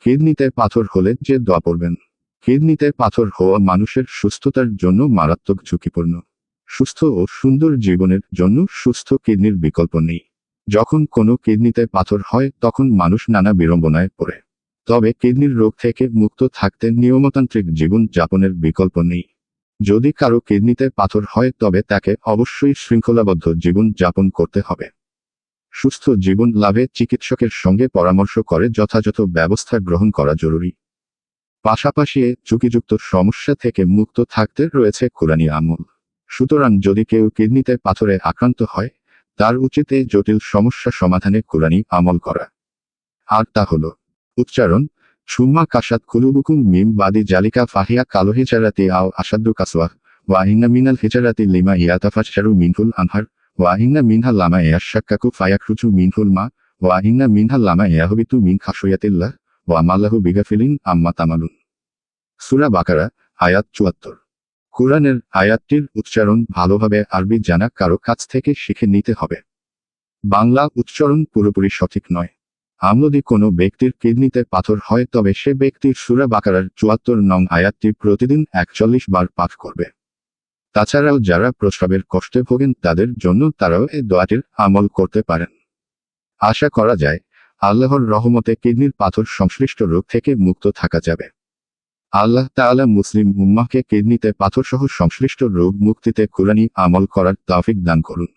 কিডনিতে পাথর হলে যে দোয়া পড়বেন। কিডনিতে পাথর হওয়া মানুষের সুস্থতার জন্য মারাত্মক ঝুঁকিপূর্ণ। সুস্থ ও সুন্দর জীবনের জন্য সুস্থ কিডনির বিকল্প নেই। যখন কোনো কিডনিতে পাথর হয় তখন মানুষ নানা বিড়ম্বনায় পড়ে। তবে কিডনির রোগ থেকে মুক্ত থাকতে নিয়মতান্ত্রিক জীবন যাপনের বিকল্প নেই। যদি কারো কিডনিতে পাথর হয় তবে তাকে অবশ্যই শৃঙ্খলাবদ্ধ জীবন যাপন করতে হবে। সুস্থ জীবন লাভে চিকিৎসকের সঙ্গে পরামর্শ করে যথাযথ ব্যবস্থা গ্রহণ করা জরুরি। পাশাপাশি এ ঝুঁকিযুক্ত সমস্যা থেকে মুক্ত থাকতে রয়েছে কোরআনী আমল। সুতরাং যদি কেউ কিডনিতে পাথরে আক্রান্ত হয় তার উচিত এই জটিল সমস্যা সমাধানে কোরআনী আমল করা। আর তা হলো উচ্চারণ: সুম্মা কাসাত কুলুবুকুম মিম বাদি জালিকা ফাহিয়া কালো হিজারাতি আও আসাদ্দু কাসওয়া ওয়া ইন্না মিনাল হিজারাতি লিমা ইয়াতাফাশশারু মিনহুল আনহার ওয়া ইন্না মিনহা লামা ইয়াশশাক্কাকু ফায়াখরুজু মিনহুল মা ওয়া ইন্না মিনহা লামা ইয়াহবিতু মিন খাশিয়াতিল্লাহ ওয়া মাল্লাহু বিগাফিলিন আম্মা তামালুন। সূরা বাকারা, আয়াত ৭৪। কোরআনের আয়াতটির উচ্চারণ ভালোভাবে আরবি জানা কারো কাছ থেকে শিখে নিতে হবে। বাংলা উচ্চারণ পুরোপুরি সঠিক নয়। যদি কোনো ব্যক্তির কিডনিতে পাথর হয় তবে সে ব্যক্তির সূরা বাকারার ৭৪ নং আয়াতটি প্রতিদিন ৪১ বার পাঠ করবে। তাছাড়াও যারা প্রস্রাবের কষ্টে ভোগেন তাদের জন্য তারাও এই দোয়াটির আমল করতে পারেন। আশা করা যায় আল্লাহর রহমতে কিডনির পাথর সংশ্লিষ্ট রোগ থেকে মুক্ত থাকা যাবে। আল্লাহ তাআলা মুসলিম উম্মাহকে কিডনিতে পাথরসহ সংশ্লিষ্ট রোগ মুক্তিতে কোরআনী আমল করার তৌফিক দান করুন।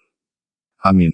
আমিন।